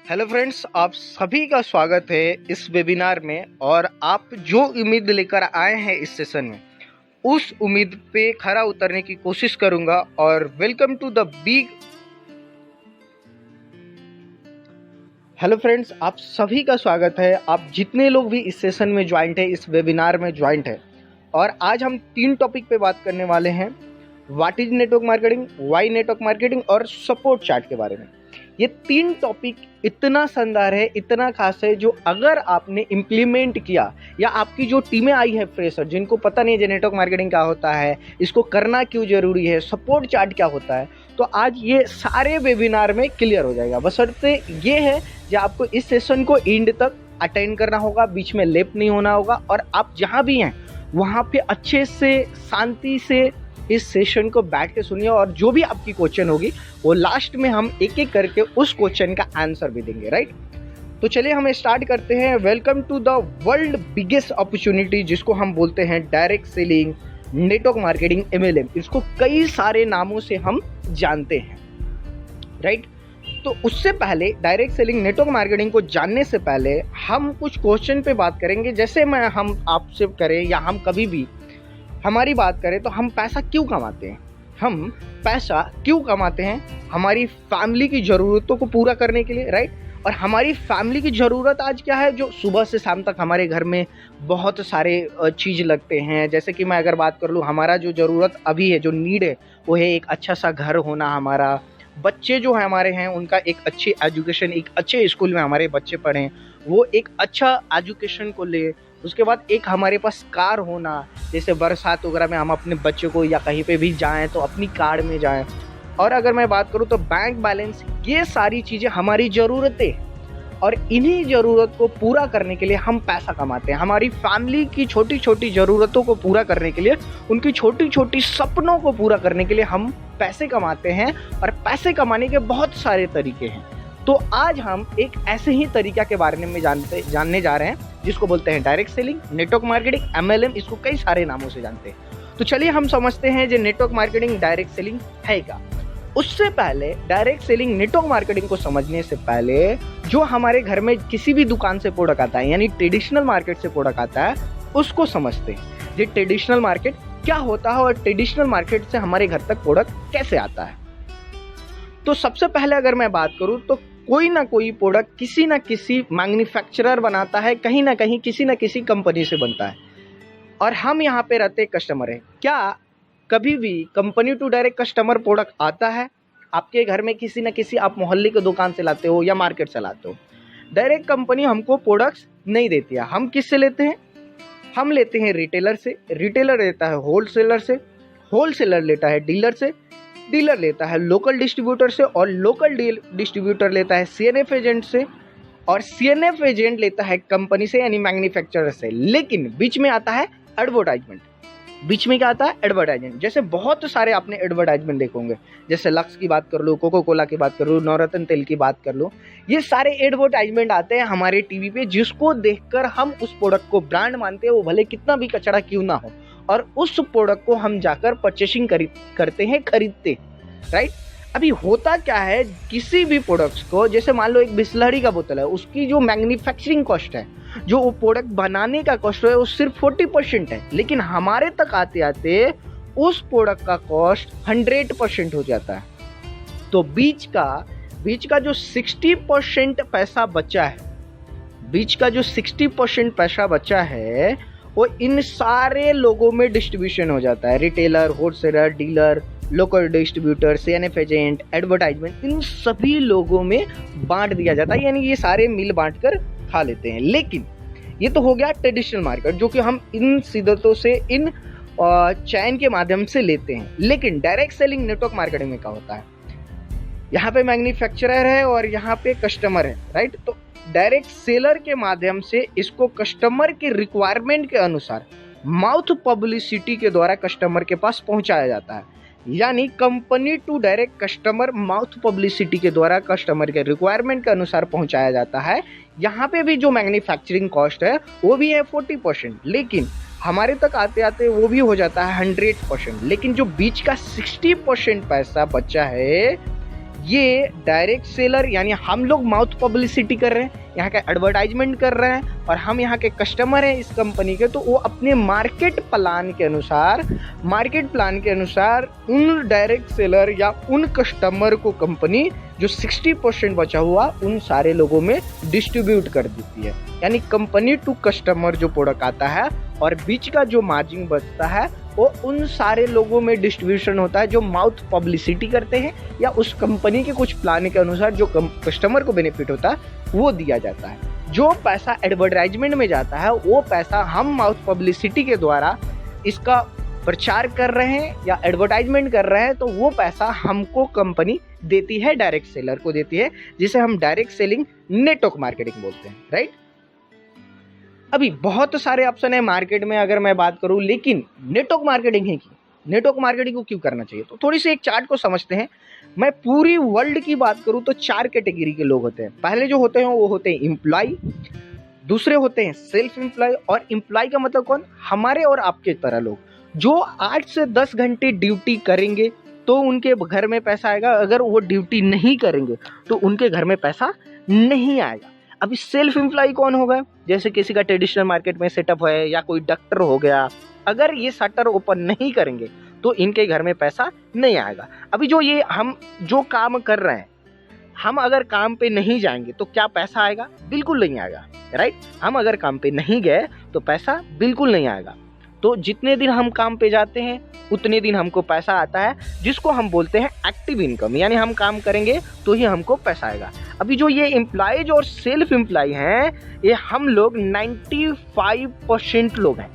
Hello friends, आप सभी का स्वागत है इस वेबिनार में। और आप जो उम्मीद लेकर आए हैं इस सेशन में, उस उम्मीद पे खरा उतरने की कोशिश करूंगा। और welcome to the big. Hello friends, आप सभी का स्वागत है। आप जितने लोग भी इस सेशन में ज्वाइंट है, इस वेबिनार में ज्वाइंट है। और आज हम 3 टॉपिक पे बात करने वाले हैं। What is network marketing, why network marketing और सपोर्ट चार्ट के बारे में। ये 3 टॉपिक इतना शानदार है, इतना खास है, जो अगर आपने इम्प्लीमेंट किया या आपकी जो टीमें आई है फ्रेशर, जिनको पता नहीं है नेटवर्क मार्केटिंग क्या होता है, इसको करना क्यों जरूरी है, सपोर्ट चार्ट क्या होता है, तो आज ये सारे वेबिनार में क्लियर हो जाएगा। बशर्ते ये है कि आपको इस सेशन को एंड तक अटेंड करना होगा, बीच में लेप नहीं होना होगा। और आप जहाँ भी हैं वहाँ पे अच्छे से शांति से इस सेशन को बैठ के सुनिए। और जो भी आपकी क्वेश्चन होगी वो लास्ट में हम एक एक करके उस क्वेश्चन का आंसर भी देंगे, राइट। तो चलिए हम स्टार्ट करते हैं। Welcome to the world biggest opportunity, जिसको हम बोलते हैं direct selling, network marketing, MLM। इसको कई सारे नामों से हम जानते हैं, राइट। तो उससे पहले डायरेक्ट सेलिंग, नेटवर्क मार्केटिंग को जानने से पहले हम कुछ क्वेश्चन पे बात करेंगे। जैसे हम आपसे करें या हम कभी भी हमारी बात करें तो हम पैसा क्यों कमाते हैं? हम पैसा क्यों कमाते हैं? हमारी फैमिली की ज़रूरतों को पूरा करने के लिए, राइट। और हमारी फैमिली की ज़रूरत आज क्या है? जो सुबह से शाम तक हमारे घर में बहुत सारे चीज़ लगते हैं। जैसे कि मैं अगर बात कर लूँ, हमारा जो ज़रूरत अभी है, जो नीड है, वो है एक अच्छा सा घर होना। हमारा बच्चे जो है हमारे हैं, उनका एक अच्छी एजुकेशन, एक अच्छे स्कूल में हमारे बच्चे पढ़ें, वो एक अच्छा एजुकेशन को ले। उसके बाद एक हमारे पास कार होना, जैसे बरसात वगैरह में हम अपने बच्चों को या कहीं पे भी जाएं तो अपनी कार में जाएं। और अगर मैं बात करूं तो बैंक बैलेंस, ये सारी चीज़ें हमारी ज़रूरतें, और इन्हीं ज़रूरत को पूरा करने के लिए हम पैसा कमाते हैं। हमारी फैमिली की छोटी छोटी ज़रूरतों को पूरा करने के लिए, उनकी छोटी छोटी सपनों को पूरा करने के लिए हम पैसे कमाते हैं। और पैसे कमाने के बहुत सारे तरीके हैं। तो आज हम एक ऐसे ही तरीका के बारे में जानने जा रहे हैं, जिसको बोलते हैं direct selling, network marketing, MLM। इसको कई सारे नामों से जानते हैं। तो चलिए हम समझते हैं जो नेटवर्क मार्केटिंग, डायरेक्ट सेलिंग है क्या। उससे पहले डायरेक्ट सेलिंग, नेटवर्क मार्केटिंग को समझने से पहले, जो हमारे घर में किसी भी दुकान से प्रोडक्ट आता है, यानी ट्रेडिशनल मार्केट से प्रोडक्ट आता है, उसको समझते हैं। ये ट्रेडिशनल मार्केट क्या होता है और ट्रेडिशनल मार्केट से हमारे घर तक प्रोडक्ट कैसे आता है। तो सबसे पहले अगर मैं बात करूं तो कोई ना कोई प्रोडक्ट किसी ना किसी मैन्युफैक्चरर बनाता है, कहीं ना कहीं किसी ना किसी कंपनी से बनता है। और हम यहाँ पे रहते कस्टमर है। क्या कभी भी company to direct customer product आता है? आपके घर में किसी ना किसी, आप मोहल्ले की दुकान से लाते हो या मार्केट से लाते हो, डायरेक्ट कंपनी हमको प्रोडक्ट्स नहीं देती है। हम किससे लेते हैं? हम लेते हैं रिटेलर से। रिटेलर लेता है होलसेलर से, होलसेलर लेता है डीलर से, डीलर लेता है लोकल डिस्ट्रीब्यूटर से, और लोकल डिस्ट्रीब्यूटर लेता है CNF एजेंट से, और CNF एजेंट लेता है कंपनी से, यानी मैन्युफैक्चरर से। लेकिन बीच में आता है एडवर्टाइजमेंट। बीच में क्या आता है? एडवर्टाइजमेंट। जैसे बहुत सारे आपने एडवर्टाइजमेंट देखे होंगे, जैसे लक्स की बात कर लो, कोको कोला की बात कर लो, नवरत्न तेल की बात कर लो। ये सारे एडवर्टाइजमेंट आते हैं हमारे टीवी पे, जिसको देखकर हम उस प्रोडक्ट को ब्रांड मानते हैं, वो भले कितना भी कचरा क्यों ना हो, और उस प्रोडक्ट को हम जाकर परचेसिंग करते हैं, खरीदते, राइट। अभी होता क्या है, किसी भी प्रोडक्ट्स को, जैसे मान लो एक बिस्लरी का बोतल है, उसकी जो मैन्युफैक्चरिंग कॉस्ट है, जो वो प्रोडक्ट बनाने का कॉस्ट है, वो सिर्फ 40% है। लेकिन हमारे तक आते आते उस प्रोडक्ट का कॉस्ट 100% हो जाता है। तो बीच का जो 60% पैसा बचा है, बीच का जो 60% पैसा बचा है, वो इन सारे लोगों में डिस्ट्रीब्यूशन हो जाता है। Retailer, wholesaler, dealer, local distributor, CNF agent, advertisement, इन सभी लोगों में बांट दिया जाता है। यानी ये सारे मिल बांट कर खा लेते हैं। लेकिन ये तो हो गया ट्रेडिशनल मार्केट, जो कि हम इन सिद्धतों से, इन चैन के माध्यम से लेते हैं। लेकिन डायरेक्ट सेलिंग, नेटवर्क मार्केटिंग में क्या होता है? यहाँ पे मैन्युफैक्चरर है और यहाँ पे कस्टमर है, राइट। तो डायरेक्ट सेलर के माध्यम से इसको कस्टमर के रिक्वायरमेंट के अनुसार माउथ पब्लिसिटी के द्वारा कस्टमर के पास पहुंचाया जाता है। यानी company to direct customer mouth publicity के द्वारा कस्टमर के रिक्वायरमेंट के अनुसार पहुंचाया जाता है। यहाँ पे भी जो मैन्युफैक्चरिंग कॉस्ट है वो भी है 40%, लेकिन हमारे तक आते आते वो भी हो जाता है 100%। लेकिन जो बीच का 60% पैसा बचा है, ये डायरेक्ट सेलर यानी हम लोग माउथ पब्लिसिटी कर रहे हैं, यहाँ का एडवर्टाइजमेंट कर रहे हैं और हम यहाँ के कस्टमर हैं इस कंपनी के, तो वो अपने मार्केट प्लान के अनुसार उन डायरेक्ट सेलर या उन कस्टमर को कंपनी जो 60% बचा हुआ उन सारे लोगों में डिस्ट्रीब्यूट कर देती है। यानी कंपनी टू कस्टमर जो प्रोडक्ट आता है और बीच का जो मार्जिन बचता है वो उन सारे लोगों में डिस्ट्रीब्यूशन होता है जो माउथ पब्लिसिटी करते हैं या उस कंपनी के कुछ प्लान के अनुसार जो कस्टमर को बेनिफिट होता है वो दिया जाता है। जो पैसा एडवर्टाइजमेंट में जाता है वो पैसा हम माउथ पब्लिसिटी के द्वारा इसका प्रचार कर रहे हैं या एडवर्टाइजमेंट कर रहे हैं, तो वो पैसा हमको कंपनी देती है, डायरेक्ट सेलर को देती है, जिसे हम डायरेक्ट सेलिंग नेटवर्क मार्केटिंग बोलते हैं, राइट। अभी बहुत सारे ऑप्शन है मार्केट में अगर मैं बात करूं, लेकिन नेटवर्क मार्केटिंग है कि नेटवर्क मार्केटिंग को क्यों करना चाहिए, तो थोड़ी सी एक चार्ट को समझते हैं। मैं पूरी वर्ल्ड की बात करूं तो 4 कैटेगरी के लोग होते हैं। पहले जो होते हैं वो होते हैं एम्प्लॉय, दूसरे होते हैं सेल्फ एम्प्लॉय, और एम्प्लॉय का मतलब कौन, हमारे और आपके तरह लोग जो 8 से 10 घंटे ड्यूटी करेंगे तो उनके घर में पैसा आएगा, अगर वो ड्यूटी नहीं करेंगे तो उनके घर में पैसा नहीं आएगा। अभी सेल्फ एम्प्लॉय कौन होगा, जैसे किसी का ट्रेडिशनल मार्केट में सेटअप है या कोई डॉक्टर हो गया, अगर ये शटर ओपन नहीं करेंगे तो इनके घर में पैसा नहीं आएगा। अभी जो ये हम जो काम कर रहे हैं, हम अगर काम पे नहीं जाएंगे तो क्या पैसा आएगा, बिल्कुल नहीं आएगा, राइट। हम अगर काम पे नहीं गए तो पैसा बिल्कुल नहीं आएगा। तो जितने दिन हम काम पे जाते हैं उतने दिन हमको पैसा आता है, जिसको हम बोलते हैं एक्टिव इनकम, यानी हम काम करेंगे तो ही हमको पैसा आएगा। अभी जो ये एम्प्लॉयज और सेल्फ एम्प्लॉय हैं, ये हम लोग 95% लोग हैं,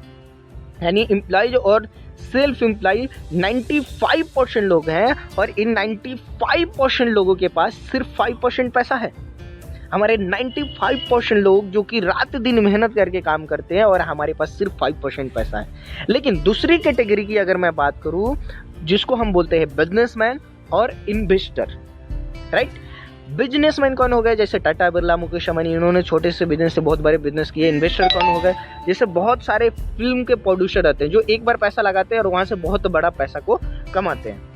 यानी एम्प्लॉयज और सेल्फ एम्प्लॉय 95% लोग हैं, और इन 95% लोगों के पास सिर्फ 5% पैसा है। हमारे 95% लोग जो कि रात दिन मेहनत करके काम करते हैं और हमारे पास सिर्फ 5% पैसा है। लेकिन दूसरी कैटेगरी की अगर मैं बात करूं, जिसको हम बोलते हैं बिजनेसमैन और इन्वेस्टर, राइट। बिजनेसमैन कौन हो गए, जैसे टाटा बिरला, मुकेश अंबानी, इन्होंने छोटे से बिजनेस से बहुत बड़े बिजनेस किए। इन्वेस्टर कौन हो गए, जैसे बहुत सारे फिल्म के प्रोड्यूसर रहते हैं जो एक बार पैसा लगाते हैं और वहां से बहुत बड़ा पैसा को कमाते हैं।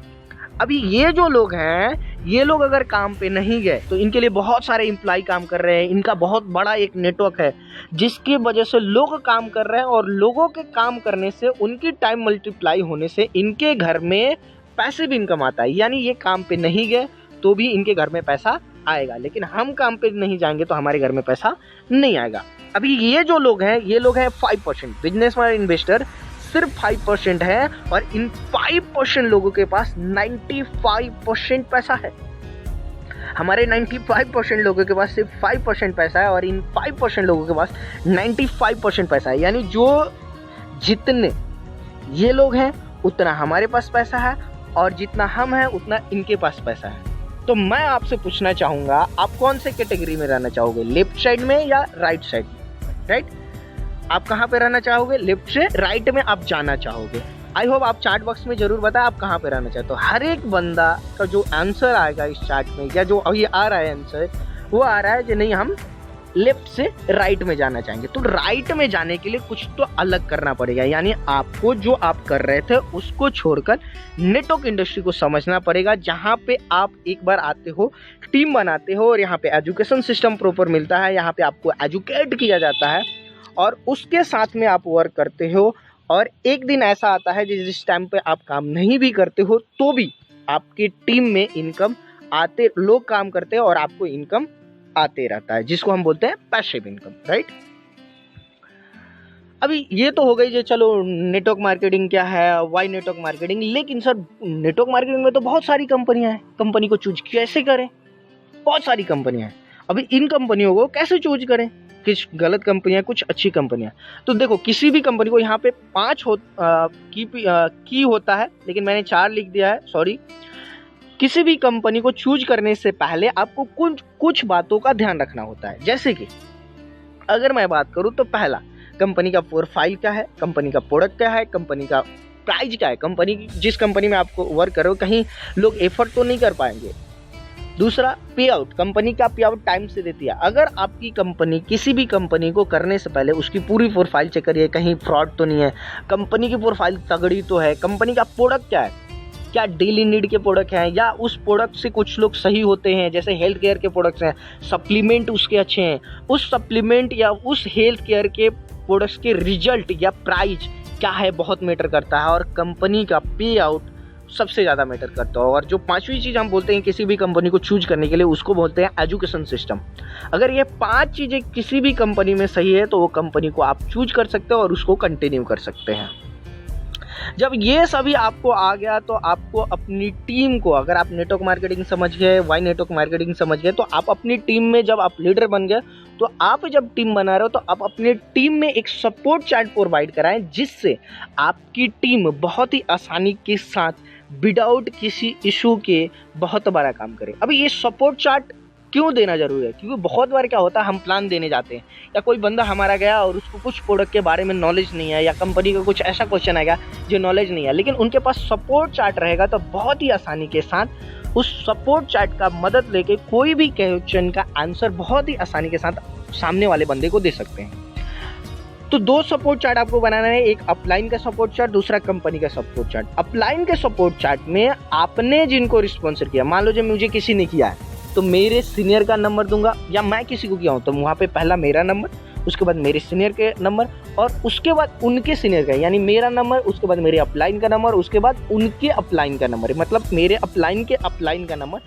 अभी ये जो लोग हैं, ये लोग अगर काम पे नहीं गए तो इनके लिए बहुत सारे एम्प्लॉय काम कर रहे हैं, इनका बहुत बड़ा एक नेटवर्क है जिसकी वजह से लोग काम कर रहे हैं, और लोगों के काम करने से उनकी टाइम मल्टीप्लाई होने से इनके घर में पैसिव इनकम आता है। यानी ये काम पे नहीं गए तो भी इनके घर में पैसा आएगा, लेकिन हम काम पे नहीं जाएंगे तो हमारे घर में पैसा नहीं आएगा। अभी ये जो लोग हैं, ये लोग हैं 5%, बिजनेसमैन और इन्वेस्टर सिर्फ 5% है, और इन 5% लोगों के पास 95% पैसा है। हमारे 95% लोगों के पास सिर्फ 5% पैसा है, और इन 5% लोगों के पास 95% पैसा है। यानी जो जितने ये लोग हैं उतना हमारे पास पैसा है, और जितना हम हैं उतना इनके पास पैसा है। तो मैं आपसे पूछना चाहूँगा, आप कौन से कैटेगरी में रहना चाहोगे, लेफ्ट साइड में या राइट साइड में, राइट। आप कहाँ पे रहना चाहोगे, लेफ्ट से राइट में आप जाना चाहोगे। आई होप आप चार्ट बॉक्स में जरूर बताएं आप कहाँ पे रहना चाहते हो। हर एक बंदा का जो आंसर आएगा इस चार्ट में, या जो अभी आ रहा है आंसर, वो आ रहा है कि नहीं हम लेफ्ट से राइट में जाना चाहेंगे। तो राइट में जाने के लिए कुछ तो अलग करना पड़ेगा, यानी आपको जो आप कर रहे थे उसको छोड़कर नेटवर्क इंडस्ट्री को समझना पड़ेगा, जहाँ पे आप एक बार आते हो, टीम बनाते हो, और यहाँ पे एजुकेशन सिस्टम प्रॉपर मिलता है, यहाँ पे आपको एजुकेट किया जाता है, और उसके साथ में आप वर्क करते हो। और एक दिन ऐसा आता है जिस टाइम पे आप काम नहीं भी करते हो तो भी आपकी टीम में इनकम आते, लोग काम करते हैं और आपको इनकम आते रहता है, जिसको हम बोलते हैं पैसिव इनकम, राइट। अभी ये तो हो गई जो चलो नेटवर्क मार्केटिंग क्या है, वाई नेटवर्क मार्केटिंग। लेकिन सर नेटवर्क मार्केटिंग में तो बहुत सारी कंपनियां हैं, कंपनी को चूज कैसे करें, बहुत सारी कंपनियां हैं। अभी इन कंपनियों को कैसे चूज करें, कुछ गलत कंपनियां, कुछ अच्छी कंपनियां। तो देखो किसी भी कंपनी को, यहाँ पे 5 की होता है, लेकिन मैंने 4 लिख दिया है, सॉरी। किसी भी कंपनी को चूज करने से पहले आपको कुछ बातों का ध्यान रखना होता है। जैसे कि अगर मैं बात करूं तो पहला, कंपनी का प्रोफाइल क्या है, कंपनी का प्रोडक्ट क्या है, कंपनी का प्राइस क्या है, कंपनी जिस कंपनी में आपको वर्क करो कहीं लोग एफर्ट तो नहीं कर पाएंगे। दूसरा, पे आउट, कंपनी का पे आउट टाइम से देती है। अगर आपकी कंपनी किसी भी कंपनी को करने से पहले उसकी पूरी प्रोफाइल चेक करिए, कहीं फ्रॉड तो नहीं है, कंपनी की प्रोफाइल तगड़ी तो है, कंपनी का प्रोडक्ट क्या है, क्या डेली नीड के प्रोडक्ट हैं या उस प्रोडक्ट से कुछ लोग सही होते हैं, जैसे हेल्थ केयर के प्रोडक्ट्स हैं, सप्लीमेंट उसके अच्छे हैं, उस सप्लीमेंट या उस हेल्थ केयर के प्रोडक्ट्स के रिजल्ट या प्राइस क्या है बहुत मैटर करता है, और कंपनी का पे आउट सबसे ज़्यादा मैटर करता है। और जो पांचवी चीज़ हम बोलते हैं किसी भी कंपनी को चूज करने के लिए, उसको बोलते हैं एजुकेशन सिस्टम। अगर ये 5 चीज़ें किसी भी कंपनी में सही है तो वो कंपनी को आप चूज कर सकते हो और उसको कंटिन्यू कर सकते हैं। जब ये सभी आपको आ गया तो आपको अपनी टीम को, अगर आप नेटवर्क मार्केटिंग समझ गए, वाई नेटवर्क मार्केटिंग समझ गए, तो आप अपनी टीम में जब आप लीडर बन गए तो आप जब टीम बना रहे हो तो आप अपनी टीम में एक सपोर्ट चार्ट प्रोवाइड कराएं, जिससे आपकी टीम बहुत ही आसानी के साथ विदाउट किसी इशू के बहुत बड़ा काम करे। अभी ये सपोर्ट चार्ट क्यों देना जरूरी है? क्योंकि बहुत बार क्या होता है, हम प्लान देने जाते हैं या कोई बंदा हमारा गया और उसको कुछ प्रोडक्ट के बारे में नॉलेज नहीं है या कंपनी का कुछ ऐसा क्वेश्चन आएगा जो नॉलेज नहीं है, लेकिन उनके पास सपोर्ट चार्ट रहेगा तो बहुत ही आसानी के साथ उस सपोर्ट चार्ट का मदद लेके कोई भी क्वेश्चन का आंसर बहुत ही आसानी के साथ सामने वाले बंदे को दे सकते हैं। तो 2 सपोर्ट चार्ट आपको बनाना है, एक अपलाइन का सपोर्ट चार्ट, दूसरा कंपनी का सपोर्ट चार्ट। अपलाइन के सपोर्ट चार्ट में आपने जिनको रिस्पॉन्सर किया, मान लो जब मुझे किसी ने किया है तो मेरे सीनियर का नंबर दूंगा, या मैं किसी को किया हूँ तो वहाँ पे पहला मेरा नंबर, उसके बाद मेरे सीनियर के नंबर, और उसके बाद उनके सीनियर का, यानी मेरा नंबर, उसके बाद मेरे अपलाइन का नंबर, उसके बाद उनके अपलाइन का नंबर, मतलब मेरे अपलाइन के अपलाइन का नंबर,